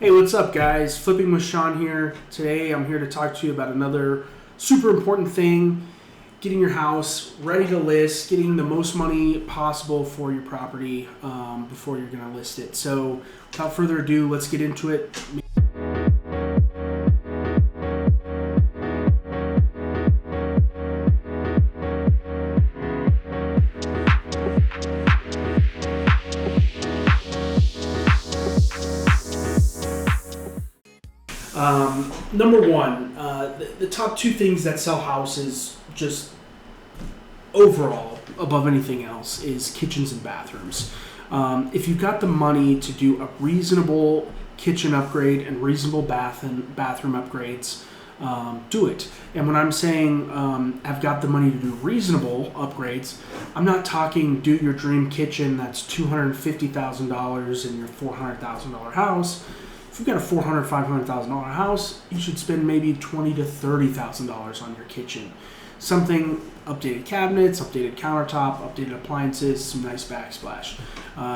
Hey, what's up, guys? Flipping with Sean here. Today, I'm here to talk to you about another super important thing: getting your house ready to list, getting the most money possible for your property before you're going to list it. So, without further ado, let's get into it. Number one, the top two things that sell houses just overall above anything else is kitchens and bathrooms. If you've got the money to do a reasonable kitchen upgrade and reasonable bathroom upgrades, do it. And when I'm saying I've got the money to do reasonable upgrades, I'm not talking do your dream kitchen that's $250,000 in your $400,000 house. If you've got a $400,000, $500,000 house, you should spend maybe $20,000 to $30,000 on your kitchen. Something, updated cabinets, updated countertop, updated appliances, some nice backsplash.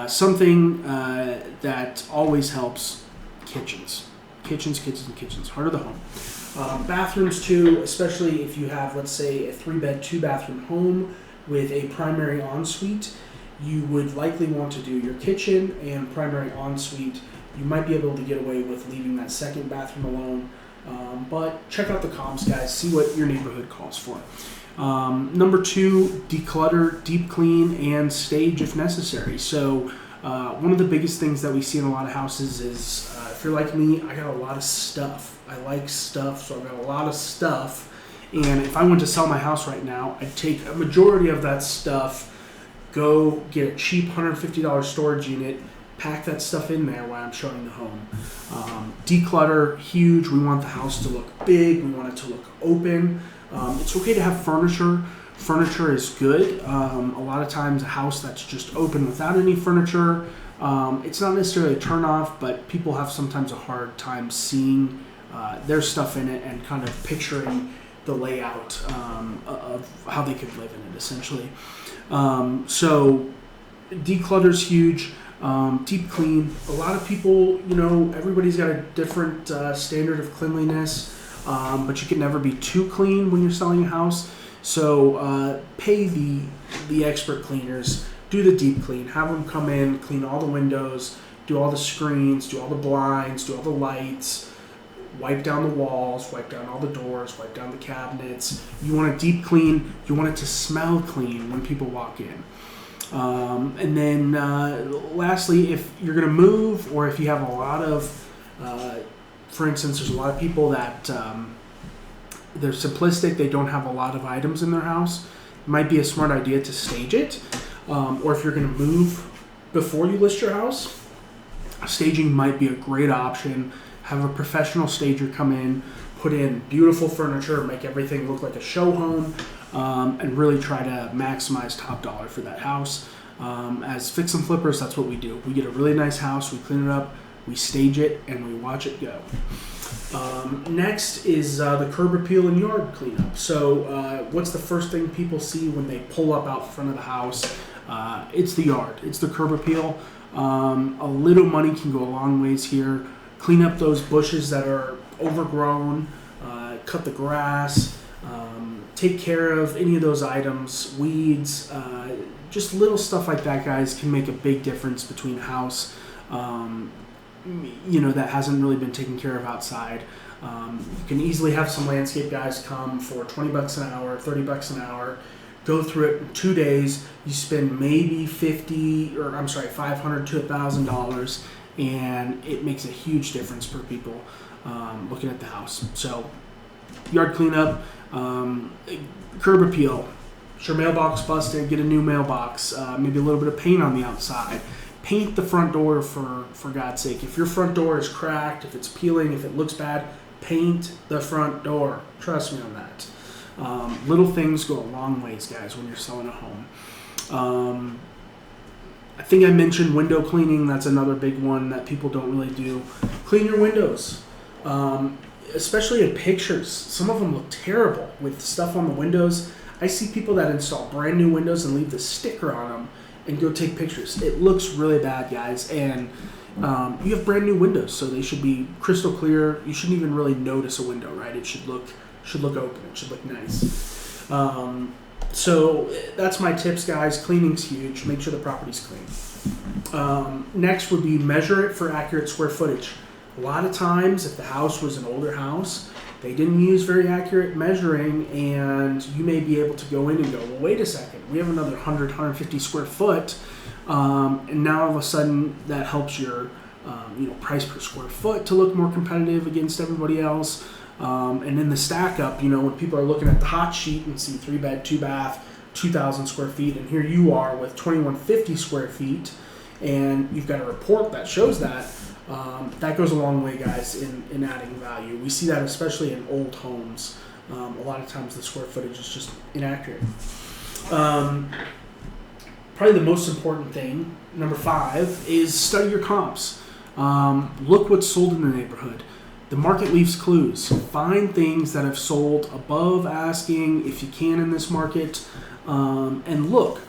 Something that always helps: kitchens. Kitchens, heart of the home. Bathrooms too, especially if you have, let's say, a 3-bed, 2-bathroom home with a primary ensuite. You would likely want to do your kitchen and primary ensuite. You might be able to get away with leaving that second bathroom alone, but check out the comps, guys. See what your neighborhood calls for. Number two, declutter, deep clean, and stage if necessary. So one of the biggest things that we see in a lot of houses is, if you're like me, I got a lot of stuff. I like stuff, so I've got a lot of stuff. And if I went to sell my house right now, I'd take a majority of that stuff, go get a cheap $150 storage unit, pack that stuff in there while I'm showing the home. Declutter, huge. We want the house to look big. We want it to look open. It's okay to have furniture. Furniture is good. A lot of times a house that's just open without any furniture, it's not necessarily a turnoff, but people have sometimes a hard time seeing their stuff in it and kind of picturing the layout of how they could live in it, essentially. So declutter's huge. Deep clean. A lot of people, everybody's got a different standard of cleanliness, but you can never be too clean when you're selling a house. So pay the expert cleaners. Do the deep clean. Have them come in, clean all the windows, do all the screens, do all the blinds, do all the lights, wipe down the walls, wipe down all the doors, wipe down the cabinets. You want a deep clean. You want it to smell clean when people walk in. And then lastly, if you're going to move, or if you have a lot of, for instance, there's a lot of people that they're simplistic, they don't have a lot of items in their house, it might be a smart idea to stage it. Or if you're going to move before you list your house, staging might be a great option. Have a professional stager come in, put in beautiful furniture, make everything look like a show home, and really try to maximize top dollar for that house. As fix and flippers, that's what we do. We get a really nice house, we clean it up, we stage it, and we watch it go. Next is the curb appeal and yard cleanup. So what's the first thing people see when they pull up out front of the house? It's the yard. It's the curb appeal. A little money can go a long ways here. Clean up those bushes that are overgrown, cut the grass, take care of any of those items, weeds, just little stuff like that, guys, can make a big difference between a house, that hasn't really been taken care of outside. You can easily have some landscape guys come for $20 an hour, $30 an hour, go through it in 2 days. You spend maybe $500 to $1,000, and it makes a huge difference for people looking at the house. So, yard cleanup, curb appeal. Your mailbox busted, get a new mailbox. Maybe a little bit of paint on the outside. Paint the front door for God's sake. If your front door is cracked, if it's peeling, if it looks bad, paint the front door. Trust me on that. Little things go a long ways, guys, when you're selling a home. I think I mentioned window cleaning. That's another big one that people don't really do. Clean your windows. Especially in pictures. Some of them look terrible with stuff on the windows. I see people that install brand new windows and leave the sticker on them and go take pictures. It looks really bad, guys. And You have brand new windows, so they should be crystal clear. You shouldn't even really notice a window, right? It should look open. It should look nice. So that's my tips, guys. Cleaning's huge. Make sure the property's clean. Next would be measure it for accurate square footage. A lot of times, if the house was an older house, they didn't use very accurate measuring, and you may be able to go in and go, well, wait a second, we have another 100, 150 square foot, and now all of a sudden that helps your price per square foot to look more competitive against everybody else. And in the stack up, when people are looking at the hot sheet and see 3-bed, 2-bath, 2,000 square feet, and here you are with 2,150 square feet, and you've got a report that shows that, that goes a long way, guys, in adding value. We see that especially in old homes. A lot of times the square footage is just inaccurate. Probably the most important thing, number 5, is study your comps. Look what's sold in the neighborhood. The market leaves clues. Find things that have sold above asking if you can in this market, and look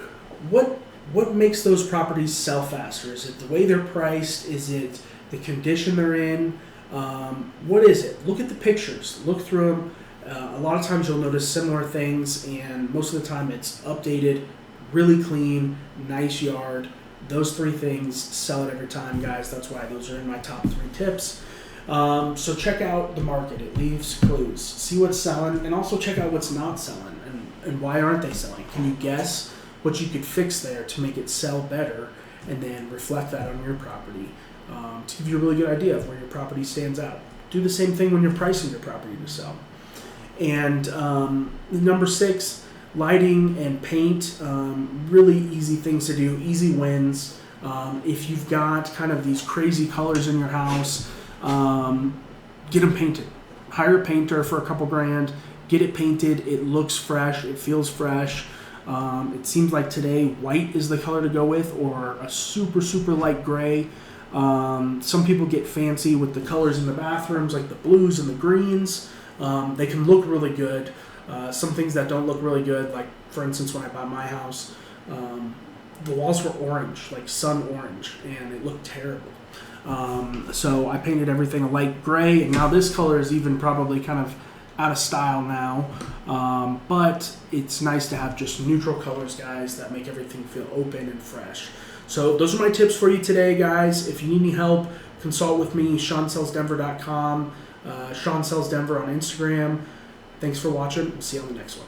what makes those properties sell faster. Is it the way they're priced? Is it the condition they're in? What is it? Look at the pictures. Look through them. A lot of times you'll notice similar things, and most of the time it's updated, really clean, nice yard. Those 3 things sell it every time, guys. That's why those are in my top 3 tips. So check out the market. It leaves clues. See what's selling, and also check out what's not selling, and why aren't they selling. Can you guess what you could fix there to make it sell better, and then reflect that on your property to give you a really good idea of where your property stands out. Do the same thing when you're pricing your property to sell. And number 6, lighting and paint. Really easy things to do, easy wins. If you've got kind of these crazy colors in your house, get them painted. Hire a painter for a couple grand. Get it painted. It looks fresh. It feels fresh. It seems like today white is the color to go with, or a super, super light gray. Some people get fancy with the colors in the bathrooms, like the blues and the greens. They can look really good. Some things that don't look really good, like for instance when I bought my house, the walls were orange, like sun orange, and it looked terrible. So I painted everything a light gray, and now this color is even probably kind of out of style now. But it's nice to have just neutral colors, guys, that make everything feel open and fresh. So those are my tips for you today, guys. If you need any help, consult with me, SeanSellsDenver.com, Sean Sells Denver on Instagram. Thanks for watching. We'll see you on the next one.